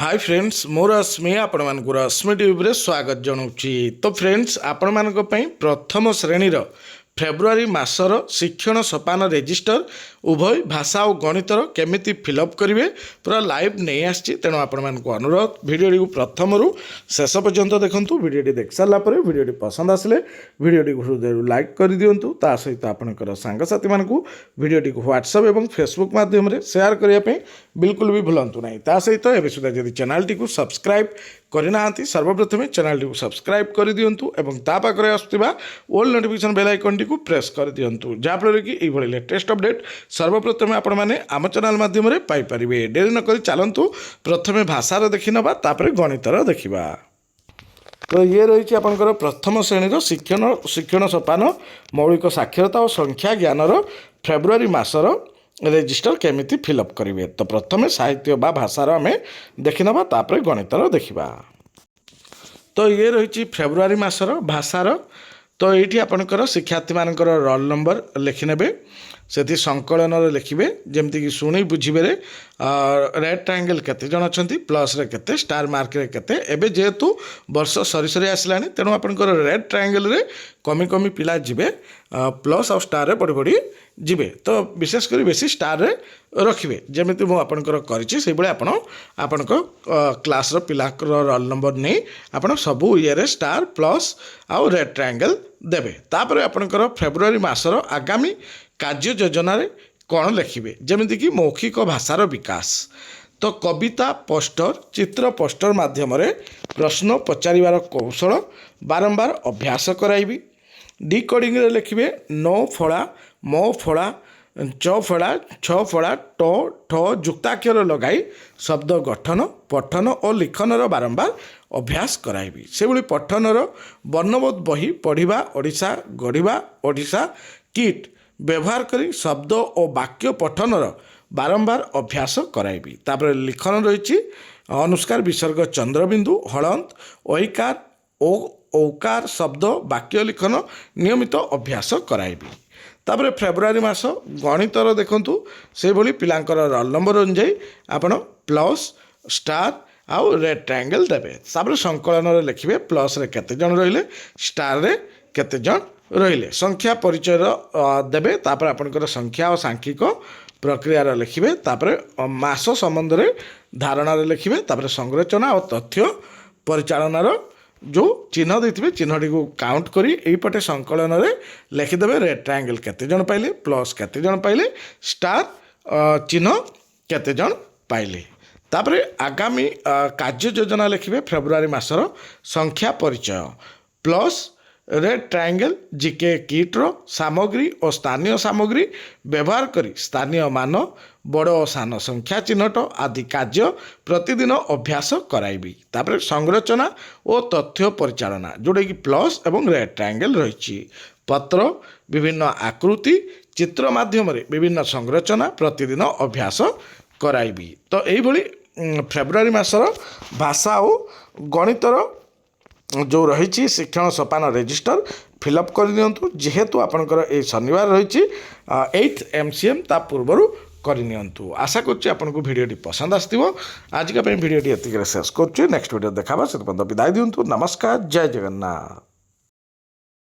Hi friends मोर अस्मि आपण मानक अस्मि ट्यूब स्वागत जनाऊँगी। तो फ्रेंड्स आपण मानक पई प्रथम श्रेणीर फेब्रुआरी मासर शिक्षण सोपान रेजिस्टर उभय भाषा और गणितर केमिति फिलअप करेंगे पूरा लाइव नहीं आसी। तेणु आपण मानक अनुरोध भिडियोटी को प्रथम रु शेष पर्यंत देखंतु। भिडियोटी देख सारा पर भिडियोटी पसंद आसिले भिडियोटी को हृदय लाइक कर दिंतु। ता सहित आपणकर सांगसाथी मानक भिडियोटी को व्हाट्सएप और फेसबुक माध्यम शेयर करने बिल्कुल भी भूलु ना। ता सहित एवं सुधा जब चैनल को सब्सक्राइब करना सर्वप्रथम चैनल को सब्सक्राइब कर दिंतु और पाखे आसुवा ऑल नोटिफिकेशन बेल आइकन टी प्रेस कर दिंतु जहाँफल कि ये लेटेस्ट अपडेट सर्वप्रथम आपण मैंने आम चैनल माध्यम पाइपर। डेरी नक चलतु प्रथम भाषार देखी नवा तापर गणितर देखा। तो ये रही आपंकर प्रथम श्रेणीर शिक्षण सोपान मौलिक साक्षरता और संख्या ज्ञानर फेब्रुआरी मासर रेजिस्टर केमिति फिलअप करेंगे। तो प्रथम साहित्य बा भाषार आम देखी नवा तापर गणितर देखा। तो ये रही फेब्रुआरी मासर भाषार। तो ये आपंकर शिक्षार्थी मानकर रोल नंबर लिखिने से संकलन लिखे जमती कि शुणी बुझे रेड ट्रायंगल केते जन अच्छा प्लस रे केते स्टार मार्क रे केते। एबे जेहेतु वर्ष सरी सरी आसला तेणु आपंकर रेड ट्रायंगल रे कमी कमी पिला जीवे प्लस और स्टार रे पढ़ी पढ़ी जीवे। तो विशेषकर बेसी स्टार रे रखिए जमी मुझे करी आपण क्लास पिला रोल नंबर नहीं आप सबू ये स्टार प्लस आउ रेड ट्रायंगल देवे। तापर आपणकर फेब्रुआरी मासर आगामी कार्य योजना रे कौन लिखे जमीक कि मौखिक भाषार विकास। तो कविता पोस्टर चित्र पोस्टर माध्यम प्रश्न पचारिबार कौशल बारंबार अभ्यास कराइबी। डिकोडिंग रे लिखे नो फड़ा मो फड़ा च फड़ा छ फड़ा ट ठ जुक्ताक्षर लगाई शब्द गठन पठन और लिखनर बारंबार अभ्यास कराइबी। से भली पठनर वर्णबोध बही पढ़ा ओडिशा गढ़ा ओडिशा किट व्यवहार करी शब्द और वाक्य पठनर बारंबार अभ्यास कराइबी। तापर लिखन रही अनुस्कार विसर्ग चंद्रबिंदु हलंत ओकार औकार शब्द वाक्य लिखन नियमित अभ्यास कराइबी। तापर फेब्रुआरी मास गणितर देखंतु से भली पिलांकर रोल नंबर अनुसार आपण प्लस स्टार आउ रेड ट्रायंगल देवे। तापर संकलन लिखे प्लस रे केते जन रहिले स्टार रे केते जन रहिले संख्या परिचय देवे। तापर आपनकर संख्या और सांख्यिक प्रक्रिया लिखे। तापर मास संबंध में धारणा लिखे। तापर संरचना और तथ्य परिचालनार जो चिन्ह देते चिन्हटी को काउंट करी एपटे संकलन में लिखिदेवे रेड ट्रायंगल केते जन पाइले प्लस केते जन पाइले स्टार चिन्ह केते जन पाइले। तापर आगामी कार्य योजना लिखे फेब्रुआरी मासर संख्या परिचय प्लस रेड ट्रायंगल जीके किट्र सामग्री और स्थानीय सामग्री व्यवहार करी स्थानीय मान बड़ और सान संख्या चिन्हट आदि कार्य प्रतिदिन अभ्यास कराइबी। तापर संरचना और तथ्य परिचालना जोड़ा कि प्लस एवं रेड ट्रायंगल रही पत्र विभिन्न आकृति चित्र माध्यम विभिन्न संरचना प्रतिदिन अभ्यास कराइबी। तो यही फेब्रुआरी मासर भाषा और गणितर जो रही शिक्षण सोपान रेजिस्टर फिलअप कर दिंतु। जेहेतु आपंकर ये शनिवार रही 8th MCM ता पूर्वर करनियंतु। आशा करुच्ची आपको भिडियोटी पसंद आसथिबो। आज का भिडियोटी एतिक शेष करुच्ची नेक्स्ट वीडियो देखा से विदाय दिंतु। नमस्कार जय जगन्नाथ।